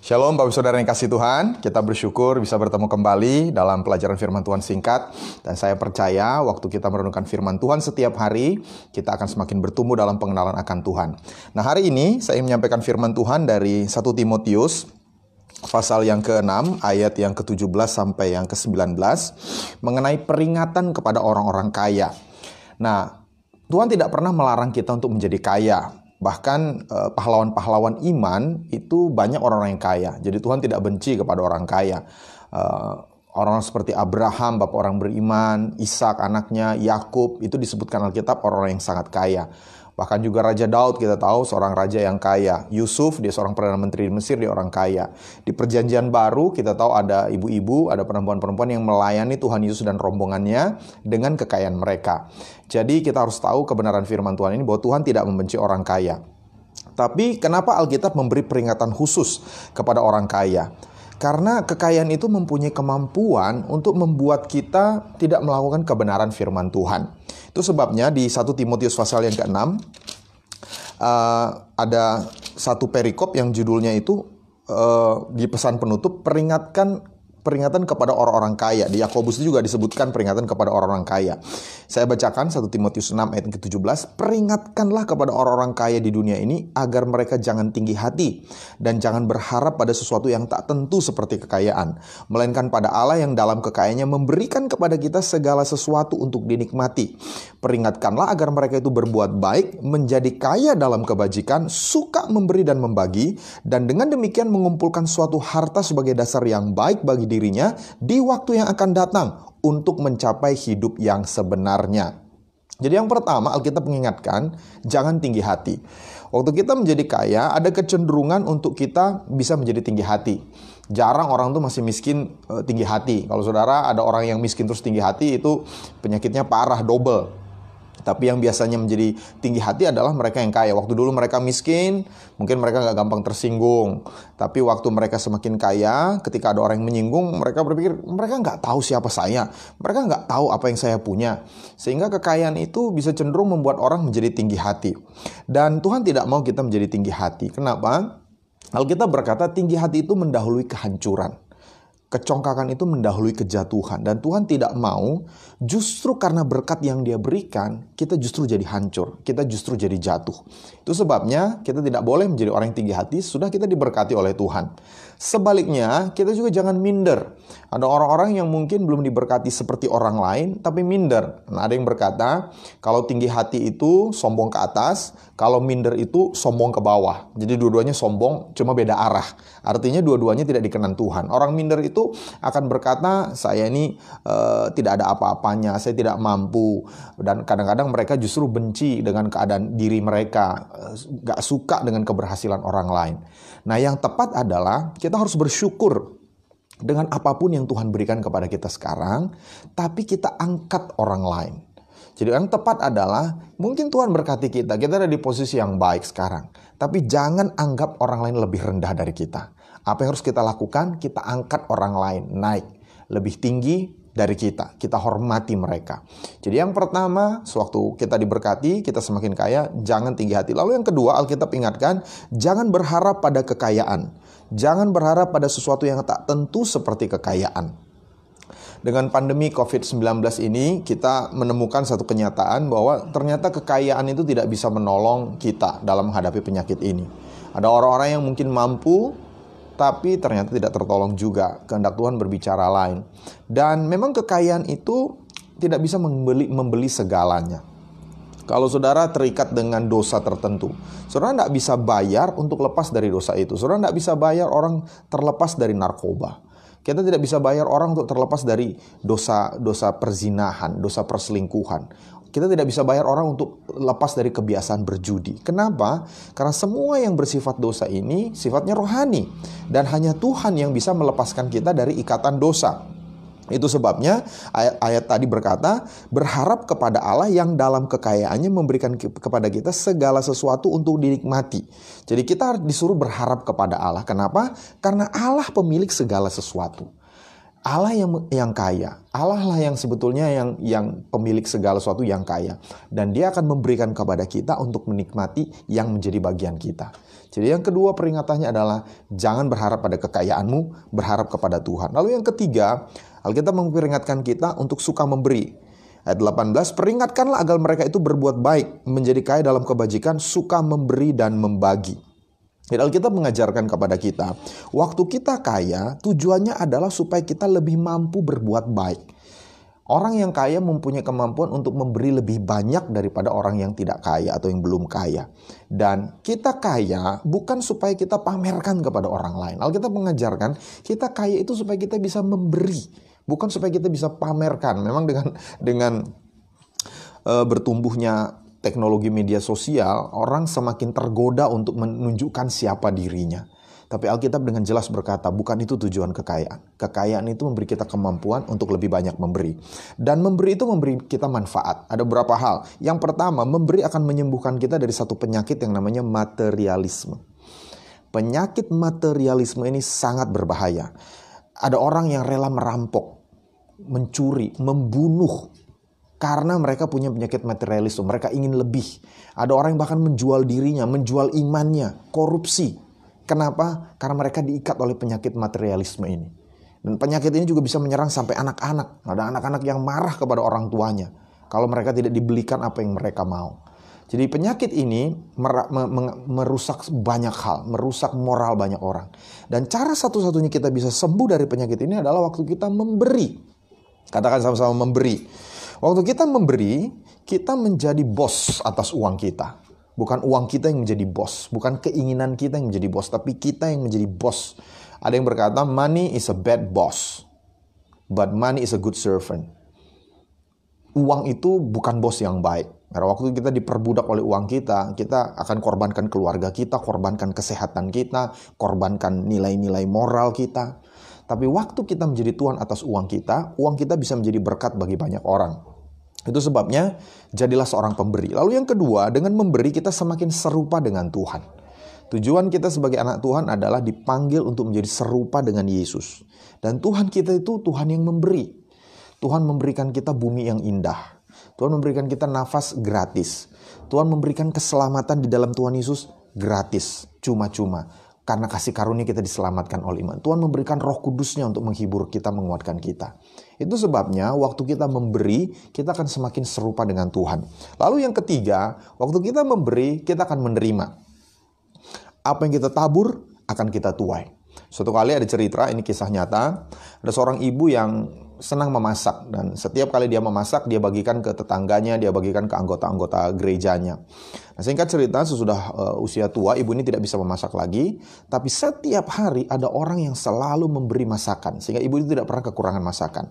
Shalom Bapak Saudara yang kasih Tuhan, kita bersyukur bisa bertemu kembali dalam pelajaran firman Tuhan singkat. Dan saya percaya waktu kita merenungkan firman Tuhan setiap hari, kita akan semakin bertumbuh dalam pengenalan akan Tuhan. Nah, hari ini saya ingin menyampaikan firman Tuhan dari 1 Timotius pasal yang ke-6 ayat yang ke-17 sampai yang ke-19 mengenai peringatan kepada orang-orang kaya. Nah, Tuhan tidak pernah melarang kita untuk menjadi kaya. Bahkan pahlawan-pahlawan iman itu banyak orang-orang yang kaya. Jadi Tuhan tidak benci kepada orang kaya. Orang-orang seperti Abraham, bapak orang beriman, Ishak anaknya, Yakub, itu disebutkan Alkitab orang-orang yang sangat kaya. Bahkan juga Raja Daud kita tahu seorang raja yang kaya. Yusuf, dia seorang Perdana Menteri di Mesir, dia orang kaya. Di Perjanjian Baru kita tahu ada ibu-ibu, ada perempuan-perempuan yang melayani Tuhan Yesus dan rombongannya dengan kekayaan mereka. Jadi kita harus tahu kebenaran firman Tuhan ini bahwa Tuhan tidak membenci orang kaya. Tapi kenapa Alkitab memberi peringatan khusus kepada orang kaya? Karena kekayaan itu mempunyai kemampuan untuk membuat kita tidak melakukan kebenaran firman Tuhan. Itu sebabnya di 1 Timotius pasal yang ke-6 ada satu perikop yang judulnya itu di pesan penutup peringatan kepada orang-orang kaya. Di Yakobus itu juga disebutkan peringatan kepada orang-orang kaya. Saya bacakan 1 Timotius 6 ayat ke-17. Peringatkanlah kepada orang-orang kaya di dunia ini agar mereka jangan tinggi hati dan jangan berharap pada sesuatu yang tak tentu seperti kekayaan, melainkan pada Allah yang dalam kekayaannya memberikan kepada kita segala sesuatu untuk dinikmati. Peringatkanlah agar mereka itu berbuat baik, menjadi kaya dalam kebajikan, suka memberi dan membagi, dan dengan demikian mengumpulkan suatu harta sebagai dasar yang baik bagi dirinya di waktu yang akan datang untuk mencapai hidup yang sebenarnya. Jadi yang pertama Alkitab mengingatkan jangan tinggi hati. Waktu kita menjadi kaya ada kecenderungan untuk kita bisa menjadi tinggi hati. Jarang orang tuh masih miskin tinggi hati. Kalau saudara ada orang yang miskin terus tinggi hati itu penyakitnya parah double. Tapi yang biasanya menjadi tinggi hati adalah mereka yang kaya. Waktu dulu mereka miskin, mungkin mereka nggak gampang tersinggung. Tapi waktu mereka semakin kaya, ketika ada orang yang menyinggung, mereka berpikir, mereka nggak tahu siapa saya. Mereka nggak tahu apa yang saya punya. Sehingga kekayaan itu bisa cenderung membuat orang menjadi tinggi hati. Dan Tuhan tidak mau kita menjadi tinggi hati. Kenapa? Alkitab berkata tinggi hati itu mendahului kehancuran. Kecongkakan itu mendahului kejatuhan. Dan Tuhan tidak mau justru karena berkat yang Dia berikan, kita justru jadi hancur. Kita justru jadi jatuh. Itu sebabnya kita tidak boleh menjadi orang yang tinggi hati, sudah kita diberkati oleh Tuhan. Sebaliknya, kita juga jangan minder. Ada orang-orang yang mungkin belum diberkati seperti orang lain, tapi minder. Nah, ada yang berkata, kalau tinggi hati itu sombong ke atas, kalau minder itu sombong ke bawah. Jadi dua-duanya sombong, cuma beda arah. Artinya dua-duanya tidak dikenan Tuhan. Orang minder itu akan berkata, saya ini tidak ada apa-apanya, saya tidak mampu. Dan kadang-kadang mereka justru benci dengan keadaan diri mereka, gak suka dengan keberhasilan orang lain. Nah, yang tepat adalah kita harus bersyukur dengan apapun yang Tuhan berikan kepada kita sekarang, tapi kita angkat orang lain. Jadi yang tepat adalah mungkin Tuhan berkati kita ada di posisi yang baik sekarang, tapi jangan anggap orang lain lebih rendah dari kita. Apa yang harus kita lakukan? Kita angkat orang lain naik lebih tinggi dari kita. Kita hormati mereka. Jadi yang pertama, sewaktu kita diberkati, kita semakin kaya, jangan tinggi hati. Lalu yang kedua, Alkitab ingatkan, jangan berharap pada kekayaan. Jangan berharap pada sesuatu yang tak tentu seperti kekayaan. Dengan pandemi COVID-19 ini, kita menemukan satu kenyataan bahwa ternyata kekayaan itu tidak bisa menolong kita dalam menghadapi penyakit ini. Ada orang-orang yang mungkin mampu, tapi ternyata tidak tertolong juga. Kehendak Tuhan berbicara lain. Dan memang kekayaan itu tidak bisa membeli segalanya. Kalau saudara terikat dengan dosa tertentu, saudara tidak bisa bayar untuk lepas dari dosa itu. Saudara tidak bisa bayar orang terlepas dari narkoba. Kita tidak bisa bayar orang untuk terlepas dari dosa perzinahan, dosa perselingkuhan. Kita tidak bisa bayar orang untuk lepas dari kebiasaan berjudi. Kenapa? Karena semua yang bersifat dosa ini sifatnya rohani. Dan hanya Tuhan yang bisa melepaskan kita dari ikatan dosa. Itu sebabnya ayat tadi berkata, berharap kepada Allah yang dalam kekayaannya memberikan kepada kita segala sesuatu untuk dinikmati. Jadi kita disuruh berharap kepada Allah. Kenapa? Karena Allah pemilik segala sesuatu. Allah yang kaya, Allah lah yang sebetulnya yang pemilik segala sesuatu yang kaya. Dan dia akan memberikan kepada kita untuk menikmati yang menjadi bagian kita. Jadi yang kedua peringatannya adalah jangan berharap pada kekayaanmu, berharap kepada Tuhan. Lalu yang ketiga, Alkitab memperingatkan kita untuk suka memberi. Ayat 18, peringatkanlah agar mereka itu berbuat baik, menjadi kaya dalam kebajikan, suka memberi dan membagi. Dan Alkitab mengajarkan kepada kita, waktu kita kaya, tujuannya adalah supaya kita lebih mampu berbuat baik. Orang yang kaya mempunyai kemampuan untuk memberi lebih banyak daripada orang yang tidak kaya atau yang belum kaya. Dan kita kaya bukan supaya kita pamerkan kepada orang lain. Alkitab mengajarkan kita kaya itu supaya kita bisa memberi, bukan supaya kita bisa pamerkan. Memang dengan bertumbuhnya teknologi media sosial, orang semakin tergoda untuk menunjukkan siapa dirinya. Tapi Alkitab dengan jelas berkata, bukan itu tujuan kekayaan. Kekayaan itu memberi kita kemampuan untuk lebih banyak memberi. Dan memberi itu memberi kita manfaat. Ada beberapa hal. Yang pertama, memberi akan menyembuhkan kita dari satu penyakit yang namanya materialisme. Penyakit materialisme ini sangat berbahaya. Ada orang yang rela merampok, mencuri, membunuh, karena mereka punya penyakit materialisme, mereka ingin lebih. Ada orang yang bahkan menjual dirinya, menjual imannya, korupsi. Kenapa? Karena mereka diikat oleh penyakit materialisme ini. Dan penyakit ini juga bisa menyerang sampai anak-anak. Ada anak-anak yang marah kepada orang tuanya kalau mereka tidak dibelikan apa yang mereka mau. Jadi penyakit ini merusak banyak hal, merusak moral banyak orang. Dan cara satu-satunya kita bisa sembuh dari penyakit ini adalah waktu kita memberi. Katakan sama-sama memberi. Waktu kita memberi, kita menjadi bos atas uang kita. Bukan uang kita yang menjadi bos. Bukan keinginan kita yang menjadi bos. Tapi kita yang menjadi bos. Ada yang berkata, money is a bad boss. But money is a good servant. Uang itu bukan bos yang baik. Karena waktu kita diperbudak oleh uang kita akan korbankan keluarga kita, korbankan kesehatan kita, korbankan nilai-nilai moral kita. Tapi waktu kita menjadi tuan atas uang kita bisa menjadi berkat bagi banyak orang. Itu sebabnya jadilah seorang pemberi. Lalu yang kedua, dengan memberi kita semakin serupa dengan Tuhan. Tujuan kita sebagai anak Tuhan adalah dipanggil untuk menjadi serupa dengan Yesus. Dan Tuhan kita itu Tuhan yang memberi. Tuhan memberikan kita bumi yang indah. Tuhan memberikan kita nafas gratis. Tuhan memberikan keselamatan di dalam Tuhan Yesus gratis, cuma-cuma. Karena kasih karunia kita diselamatkan oleh iman. Tuhan memberikan Roh Kudusnya untuk menghibur kita, menguatkan kita. Itu sebabnya waktu kita memberi, kita akan semakin serupa dengan Tuhan. Lalu yang ketiga, waktu kita memberi, kita akan menerima. Apa yang kita tabur, akan kita tuai. Suatu kali ada cerita, ini kisah nyata. Ada seorang ibu yang senang memasak. Dan setiap kali dia memasak, dia bagikan ke tetangganya, dia bagikan ke anggota-anggota gerejanya. Nah, singkat cerita, sesudah usia tua, ibu ini tidak bisa memasak lagi. Tapi setiap hari ada orang yang selalu memberi masakan. Sehingga ibu itu tidak pernah kekurangan masakan.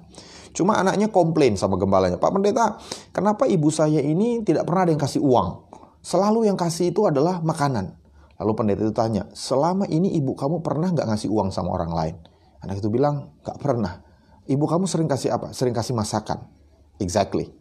Cuma anaknya komplain sama gembalanya. Pak Pendeta, kenapa ibu saya ini tidak pernah ada yang kasih uang? Selalu yang kasih itu adalah makanan. Lalu pendeta itu tanya, selama ini ibu kamu pernah nggak ngasih uang sama orang lain? Anak itu bilang, nggak pernah. Ibu kamu sering kasih apa? Sering kasih masakan. Exactly.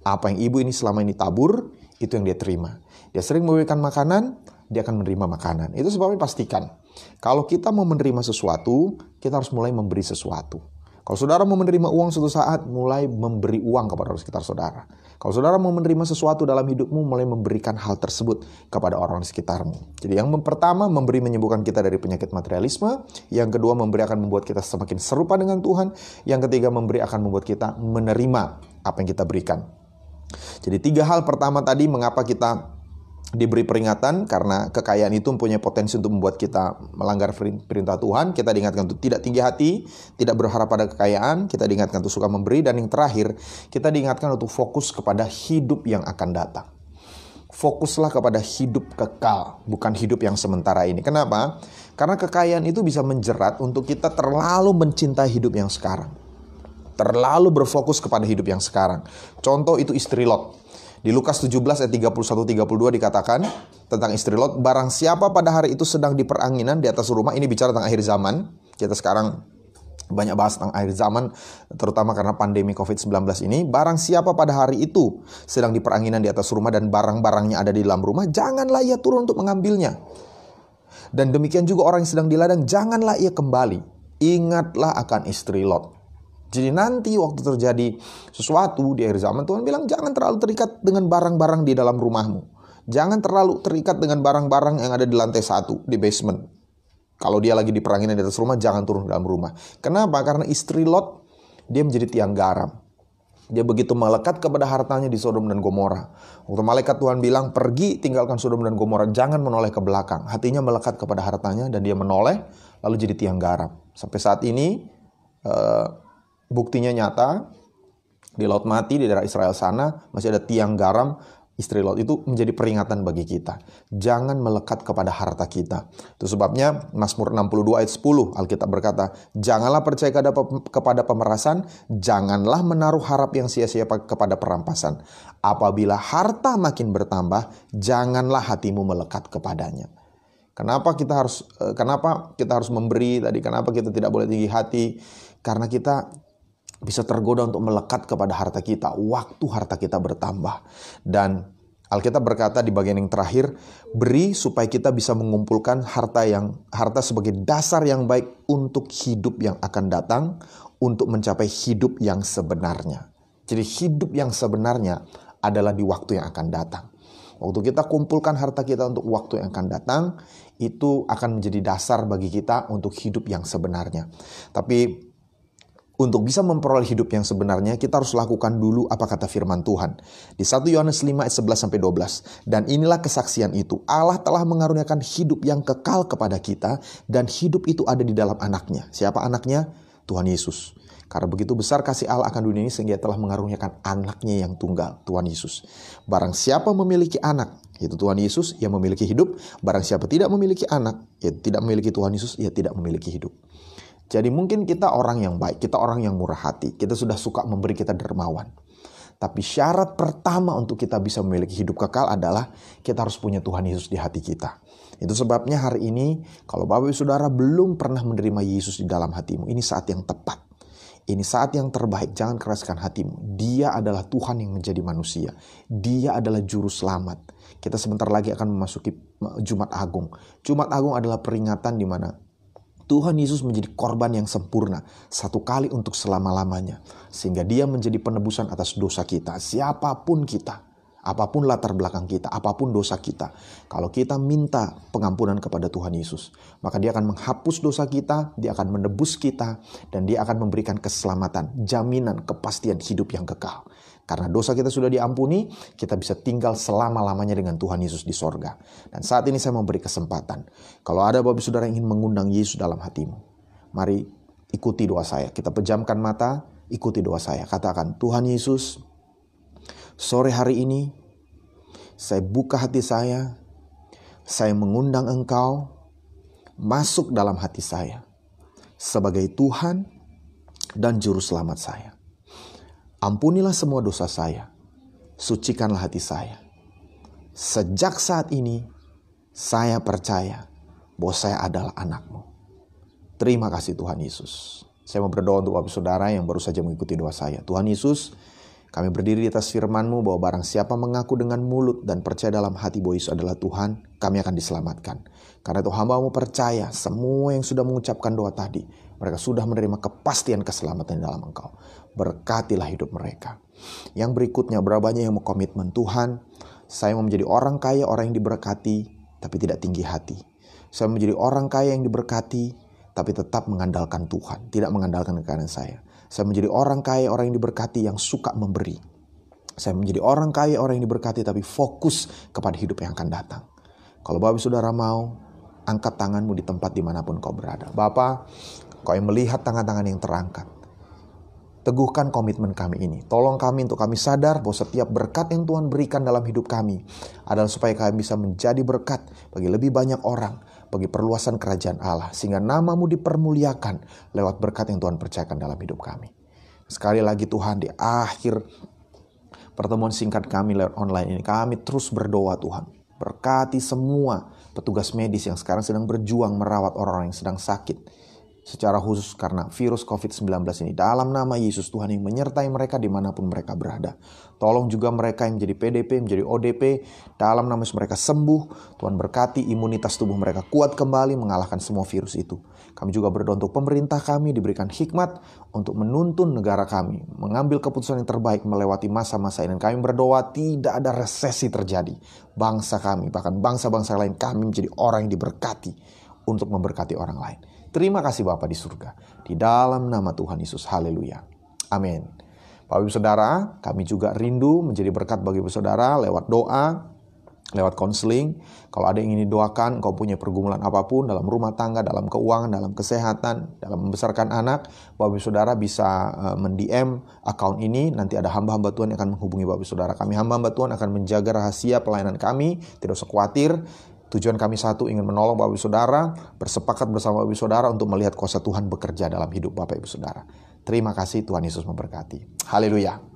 Apa yang ibu ini selama ini tabur, itu yang dia terima. Dia sering memberikan makanan, dia akan menerima makanan. Itu sebabnya pastikan, kalau kita mau menerima sesuatu, kita harus mulai memberi sesuatu. Kalau saudara mau menerima uang suatu saat, mulai memberi uang kepada orang sekitar saudara. Kalau saudara mau menerima sesuatu dalam hidupmu, mulai memberikan hal tersebut kepada orang sekitarmu. Jadi yang pertama, memberi menyembuhkan kita dari penyakit materialisme. Yang kedua, memberi akan membuat kita semakin serupa dengan Tuhan. Yang ketiga, memberi akan membuat kita menerima apa yang kita berikan. Jadi 3 hal pertama tadi, mengapa kita diberi peringatan, karena kekayaan itu mempunyai potensi untuk membuat kita melanggar perintah Tuhan. Kita diingatkan untuk tidak tinggi hati, tidak berharap pada kekayaan. Kita diingatkan untuk suka memberi. Dan yang terakhir, kita diingatkan untuk fokus kepada hidup yang akan datang. Fokuslah kepada hidup kekal, bukan hidup yang sementara ini. Kenapa? Karena kekayaan itu bisa menjerat untuk kita terlalu mencintai hidup yang sekarang. Terlalu berfokus kepada hidup yang sekarang. Contoh itu istri Lot. Di Lukas 17 ayat 31-32 dikatakan tentang istri Lot, barang siapa pada hari itu sedang di peranginan di atas rumah, ini bicara tentang akhir zaman. Kita sekarang banyak bahas tentang akhir zaman, terutama karena pandemi COVID-19 ini. Barang siapa pada hari itu sedang di peranginan di atas rumah dan barang-barangnya ada di dalam rumah, janganlah ia turun untuk mengambilnya. Dan demikian juga orang yang sedang di ladang, janganlah ia kembali. Ingatlah akan istri Lot. Jadi nanti waktu terjadi sesuatu di akhir zaman, Tuhan bilang jangan terlalu terikat dengan barang-barang di dalam rumahmu. Jangan terlalu terikat dengan barang-barang yang ada di lantai 1, di basement. Kalau dia lagi diperangin di atas rumah, jangan turun ke dalam rumah. Kenapa? Karena istri Lot, dia menjadi tiang garam. Dia begitu melekat kepada hartanya di Sodom dan Gomora. Waktu malaikat Tuhan bilang, pergi tinggalkan Sodom dan Gomora, jangan menoleh ke belakang. Hatinya melekat kepada hartanya dan dia menoleh, lalu jadi tiang garam. Sampai saat ini, buktinya nyata, di Laut Mati, di daerah Israel sana, masih ada tiang garam istri Lot. Itu menjadi peringatan bagi kita. Jangan melekat kepada harta kita. Itu sebabnya Mazmur 62 ayat 10, Alkitab berkata, janganlah percaya kepada pemerasan, janganlah menaruh harap yang sia-sia kepada perampasan. Apabila harta makin bertambah, janganlah hatimu melekat kepadanya. Kenapa kita harus memberi tadi? Kenapa kita tidak boleh tinggi hati? Karena kita bisa tergoda untuk melekat kepada harta kita waktu harta kita bertambah. Dan Alkitab berkata di bagian yang terakhir, beri supaya kita bisa mengumpulkan harta sebagai dasar yang baik untuk hidup yang akan datang, untuk mencapai hidup yang sebenarnya. Jadi hidup yang sebenarnya adalah di waktu yang akan datang. Waktu kita kumpulkan harta kita untuk waktu yang akan datang, itu akan menjadi dasar bagi kita untuk hidup yang sebenarnya. Tapi untuk bisa memperoleh hidup yang sebenarnya, kita harus lakukan dulu apa kata firman Tuhan. Di 1 Yohanes 5 ayat 11-12. Dan inilah kesaksian itu. Allah telah mengaruniakan hidup yang kekal kepada kita. Dan hidup itu ada di dalam anaknya. Siapa anaknya? Tuhan Yesus. Karena begitu besar kasih Allah akan dunia ini sehingga telah mengaruniakan anaknya yang tunggal, Tuhan Yesus. Barang siapa memiliki anak, yaitu Tuhan Yesus, ia memiliki hidup. Barang siapa tidak memiliki anak, yaitu tidak memiliki Tuhan Yesus, ia tidak memiliki hidup. Jadi mungkin kita orang yang baik, kita orang yang murah hati, kita sudah suka memberi, kita dermawan. Tapi syarat pertama untuk kita bisa memiliki hidup kekal adalah kita harus punya Tuhan Yesus di hati kita. Itu sebabnya hari ini kalau Bapak Ibu Saudara belum pernah menerima Yesus di dalam hatimu, ini saat yang tepat. Ini saat yang terbaik, jangan keraskan hatimu. Dia adalah Tuhan yang menjadi manusia. Dia adalah juru selamat. Kita sebentar lagi akan memasuki Jumat Agung. Jumat Agung adalah peringatan di mana Tuhan Yesus menjadi korban yang sempurna satu kali untuk selama-lamanya. Sehingga dia menjadi penebusan atas dosa kita. Siapapun kita, apapun latar belakang kita, apapun dosa kita. Kalau kita minta pengampunan kepada Tuhan Yesus, maka dia akan menghapus dosa kita, dia akan menebus kita, dan dia akan memberikan keselamatan, jaminan, kepastian hidup yang kekal. Karena dosa kita sudah diampuni, kita bisa tinggal selama-lamanya dengan Tuhan Yesus di sorga. Dan saat ini saya memberi kesempatan. Kalau ada Bapak Saudara yang ingin mengundang Yesus dalam hatimu, mari ikuti doa saya. Kita pejamkan mata, ikuti doa saya. Katakan, Tuhan Yesus, sore hari ini saya buka hati saya mengundang Engkau masuk dalam hati saya sebagai Tuhan dan Juru Selamat saya. Ampunilah semua dosa saya, sucikanlah hati saya. Sejak saat ini, saya percaya bahwa saya adalah anak-Mu. Terima kasih Tuhan Yesus. Saya mau berdoa untuk Bapak Saudara yang baru saja mengikuti doa saya. Tuhan Yesus, kami berdiri di atas firman-Mu bahwa barang siapa mengaku dengan mulut dan percaya dalam hati bahwa Yesus adalah Tuhan, kami akan diselamatkan. Karena itu hamba-Mu percaya semua yang sudah mengucapkan doa tadi, mereka sudah menerima kepastian keselamatan dalam Engkau. Berkatilah hidup mereka. Yang berikutnya, berapa banyak yang mau komitmen, Tuhan, saya mau menjadi orang kaya, orang yang diberkati, tapi tidak tinggi hati. Saya mau menjadi orang kaya yang diberkati, tapi tetap mengandalkan Tuhan, tidak mengandalkan kekayaan saya. Saya menjadi orang kaya, orang yang diberkati, yang suka memberi. Saya menjadi orang kaya, orang yang diberkati, tapi fokus kepada hidup yang akan datang. Kalau Bapak Saudara mau, angkat tanganmu di tempat dimanapun kau berada. Bapak, Kau yang melihat tangan-tangan yang terangkat, teguhkan komitmen kami ini. Tolong kami untuk kami sadar bahwa setiap berkat yang Tuhan berikan dalam hidup kami adalah supaya kami bisa menjadi berkat bagi lebih banyak orang, bagi perluasan kerajaan Allah. Sehingga nama-Mu dipermuliakan lewat berkat yang Tuhan percayakan dalam hidup kami. Sekali lagi Tuhan, di akhir pertemuan singkat kami lewat online ini, kami terus berdoa Tuhan. Berkati semua petugas medis yang sekarang sedang berjuang merawat orang-orang yang sedang sakit. secara khusus karena virus COVID-19 ini. Dalam nama Yesus, Tuhan yang menyertai mereka dimanapun mereka berada. Tolong juga mereka yang menjadi PDP, menjadi ODP, dalam nama Yesus mereka sembuh. Tuhan berkati imunitas tubuh mereka kuat kembali mengalahkan semua virus itu. Kami juga berdoa untuk pemerintah kami diberikan hikmat untuk menuntun negara kami, mengambil keputusan yang terbaik melewati masa-masa ini. Dan kami berdoa tidak ada resesi terjadi. Bangsa kami, bahkan bangsa-bangsa lain, kami menjadi orang yang diberkati untuk memberkati orang lain. Terima kasih Bapa di surga. Di dalam nama Tuhan Yesus. Haleluya. Amin. Bapak Ibu Saudara, kami juga rindu menjadi berkat bagi Ibu Saudara lewat doa, lewat konseling. Kalau ada yang ingin didoakan, kau punya pergumulan apapun dalam rumah tangga, dalam keuangan, dalam kesehatan, dalam membesarkan anak, Bapak Ibu Saudara bisa men-DM account ini. Nanti ada hamba-hamba Tuhan yang akan menghubungi Bapak Ibu Saudara. Kami hamba-hamba Tuhan akan menjaga rahasia pelayanan kami. Tidak usah khawatir. Tujuan kami satu, ingin menolong Bapak Ibu Saudara, bersepakat bersama Bapak Ibu Saudara untuk melihat kuasa Tuhan bekerja dalam hidup Bapak Ibu Saudara. Terima kasih, Tuhan Yesus memberkati. Haleluya.